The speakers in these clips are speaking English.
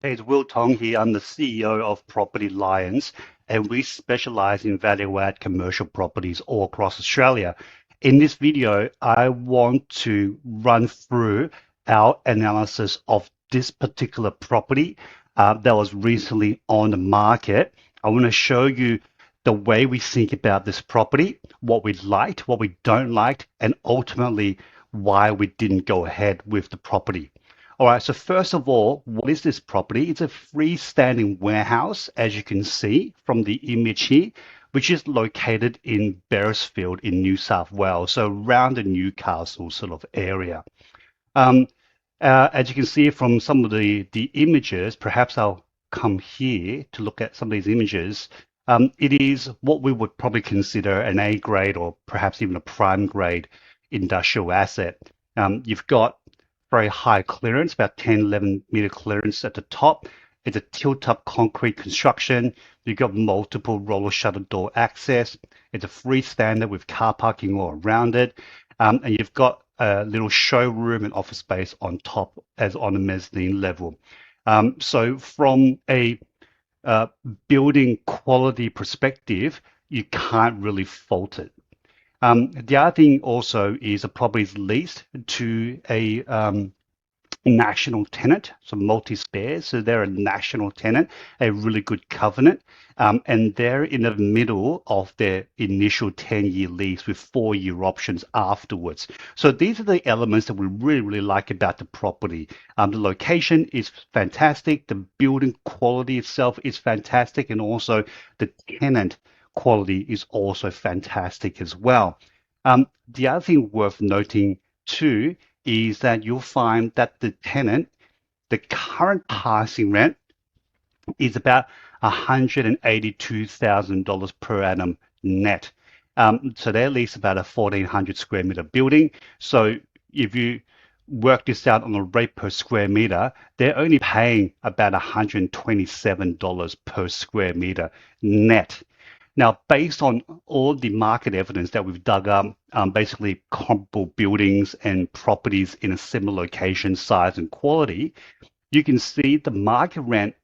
Hey, it's Will Tong here. I'm the CEO of Property Lions, and we specialize in value-add commercial properties all across Australia. In this video, I want to run through our analysis of this particular property that was recently on the market. I want to show you the way we think about this property, what we liked, what we don't like, and ultimately why we didn't go ahead with the property. All right, so first of all, what is this property? It's a freestanding warehouse, as you can see from the image here, which is located in Beresfield in New South Wales, so around the Newcastle sort of area. Um, as you can see from some of the images, perhaps I'll come here to look at some of these images. It is what we would probably consider an A grade or perhaps even a prime grade industrial asset. You've got very high clearance, about 10, 11 meter clearance at the top. It's a tilt-up concrete construction. You've got multiple roller shutter door access. It's a freestander with car parking all around it. And you've got a little showroom and office space on top as on the mezzanine level. So from a uh, building quality perspective, you can't really fault it. The other thing also is the property is leased to a national tenant, so multi-spares. So they're a national tenant, a really good covenant, and they're in the middle of their initial 10-year lease with 4-year options afterwards. So these are the elements that we really, really like about the property. The location is fantastic. The building quality itself is fantastic, and also the tenant quality is also fantastic as well. The other thing worth noting too is that you'll find that the tenant, the current passing rent is about $182,000 per annum net. So they lease about a 1,400 square meter building. So if you work this out on a rate per square meter, they're only paying about $127 per square meter net. Now, based on all the market evidence that we've dug up, basically comparable buildings and properties in a similar location, size, and quality, you can see the market rent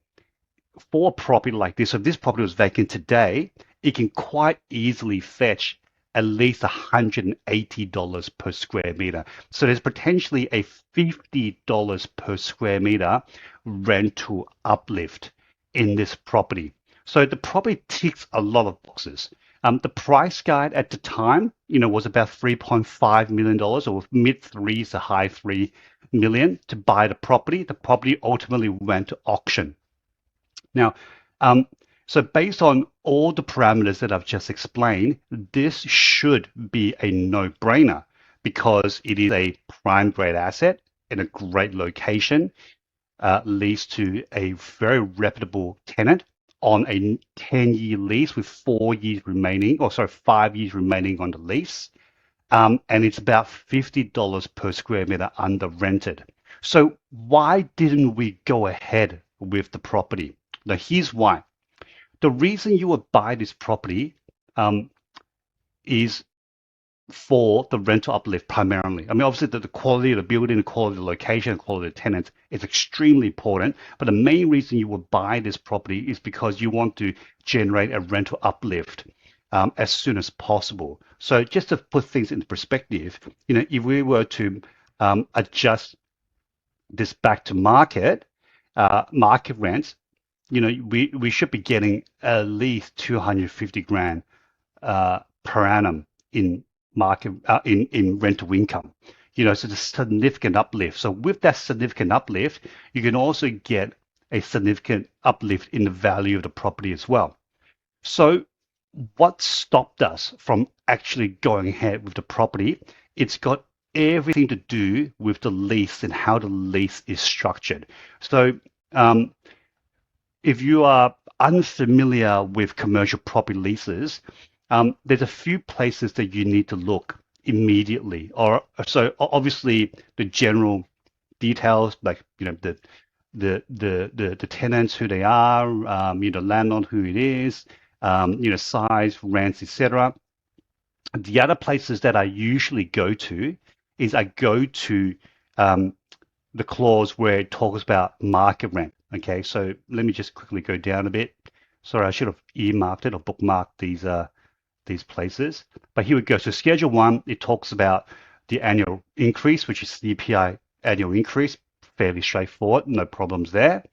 for a property like this. So if this property was vacant today, it can quite easily fetch at least $180 per square meter. So there's potentially a $50 per square meter rental uplift in this property. So the property ticks a lot of boxes. The price guide at the time, was about $3.5 million or mid threes to high 3 million to buy the property. The property ultimately went to auction. Now, so based on all the parameters that I've just explained, this should be a no-brainer because it is a prime grade asset in a great location, leased to a very reputable tenant on a 10-year lease with 4 years remaining, or sorry, 5 years remaining on the lease. And it's about $50 per square meter under rented. So why didn't we go ahead with the property? Now, here's why. The reason you would buy this property is for the rental uplift primarily. I mean, obviously, the quality of the building, the quality of the location, the quality of the tenants is extremely important. But the main reason you would buy this property is because you want to generate a rental uplift as soon as possible. So just to put things into perspective, if we were to adjust this back to market rents, we should be getting at least 250 grand per annum in market in rental income. So it's a significant uplift. So with that significant uplift, you can also get a significant uplift in the value of the property as well. So what stopped us from actually going ahead with the property? It's got everything to do with the lease and how the lease is structured. So if you are unfamiliar with commercial property leases, there's a few places that you need to look immediately. Or so obviously the general details, like the tenants, who they are, landlord, who it is, size, rents, etc. The other places that I usually go to is I go to the clause where it talks about market rent. Okay, so let me just quickly go down a bit. Sorry, I should have earmarked it or bookmarked these places. But here we go. So Schedule 1, it talks about the annual increase, which is CPI annual increase. Fairly straightforward, no problems there.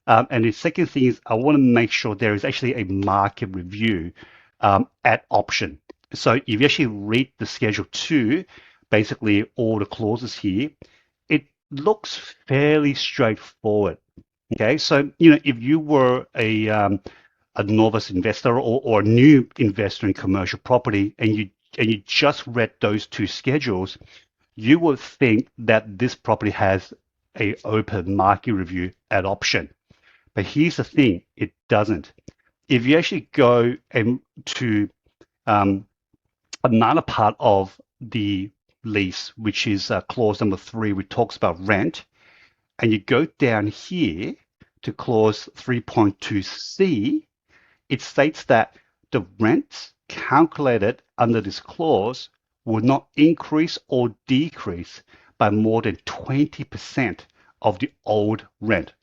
And the second thing is I want to make sure there is actually a market review at option. So if you actually read the Schedule 2, basically all the clauses here, it looks fairly straightforward. Okay, so if you were a novice investor or a new investor in commercial property and you just read those two schedules, you would think that this property has a open market review at option. But here's the thing, it doesn't. If you actually go to another part of the lease, which is clause number 3, which talks about rent, and you go down here to clause 3.2c, it states that the rents calculated under this clause will not increase or decrease by more than 20% of the old rent.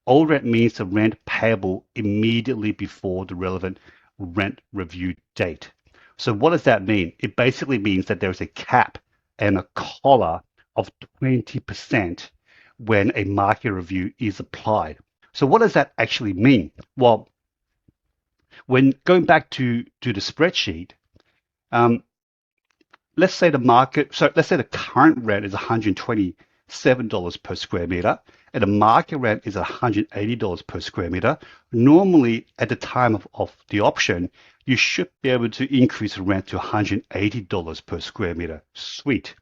Old rent means the rent payable immediately before the relevant rent review date. So what does that mean? It basically means that there's a cap and a collar of 20% when a market review is applied. So what does that actually mean? Well, when going back to the spreadsheet, um, let's say let's say the current rent is $127 per square meter, and the market rent is $180 per square meter. Normally, at the time of the option, you should be able to increase the rent to $180 per square meter. Sweet.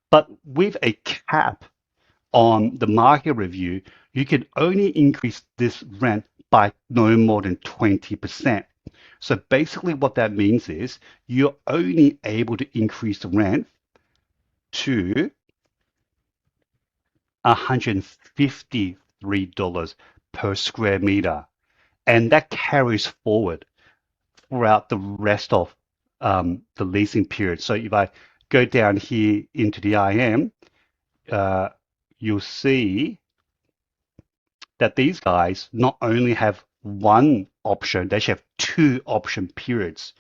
But with a cap on the market review, you can only increase this rent by no more than 20%. So basically what that means is you're only able to increase the rent to $153 per square meter. And that carries forward throughout the rest of the leasing period. So if I go down here into the IM, you'll see that these guys not only have one option, they should have two option periods.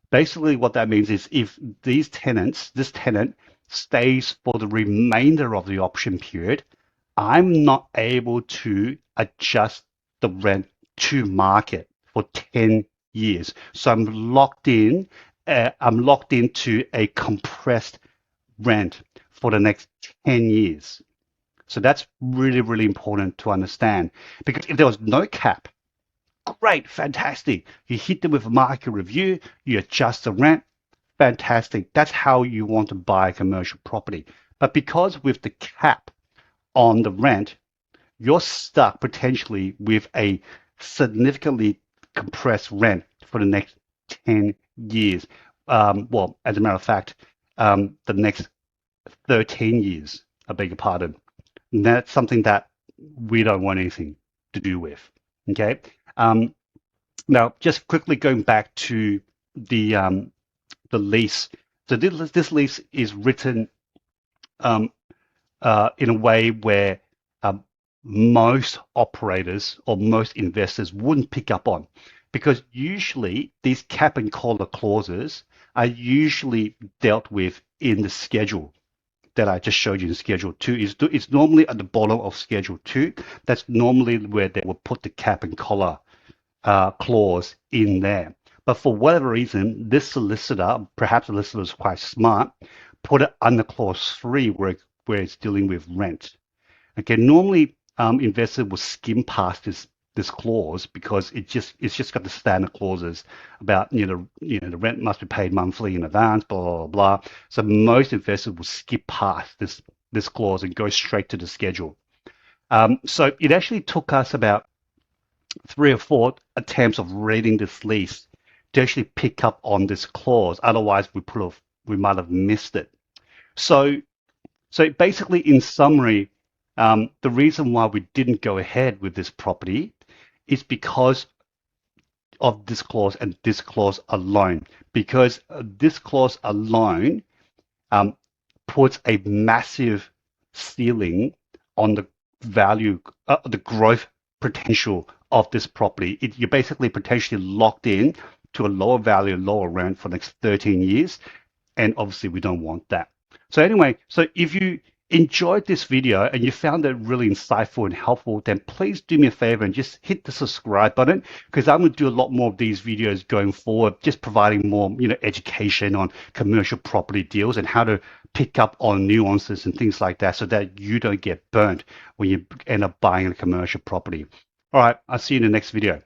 Basically, what that means is if this tenant stays for the remainder of the option period, I'm not able to adjust the rent to market for 10 years. So I'm locked into a compressed rent for the next 10 years. So that's really, really important to understand, because if there was no cap, great, fantastic. You hit them with a market review, you adjust the rent, fantastic. That's how you want to buy a commercial property. But because with the cap on the rent, you're stuck potentially with a significantly compressed rent for the next 10 years. Well, as a matter of fact, the next 13 years, I beg your pardon. And that's something that we don't want anything to do with. Okay. Now, just quickly going back to the lease. So this lease is written in a way where most operators or most investors wouldn't pick up on, because usually these cap and collar clauses are usually dealt with in the schedule that I just showed you in Schedule 2. It's normally at the bottom of Schedule 2. That's normally where they will put the cap and collar clause in there. But for whatever reason, this solicitor, perhaps the solicitor is quite smart, put it under Clause 3 where it's dealing with rent. Okay, normally investors will skim past this clause because it's just got the standard clauses about the rent must be paid monthly in advance, blah blah blah. So most investors will skip past this clause and go straight to the schedule. So it actually took us about 3 or 4 attempts of reading this lease to actually pick up on this clause. Otherwise, we might have missed it. So basically, in summary, the reason why we didn't go ahead with this property is because of this clause and this clause alone. Because this clause alone puts a massive ceiling on the value, the growth potential of this property. You're basically potentially locked in to a lower value, lower rent for the next 13 years. And obviously we don't want that. So anyway, so if you enjoyed this video and you found it really insightful and helpful, then please do me a favor and just hit the subscribe button, because I'm going to do a lot more of these videos going forward, just providing more, education on commercial property deals and how to pick up on nuances and things like that so that you don't get burnt when you end up buying a commercial property. All right, I'll see you in the next video.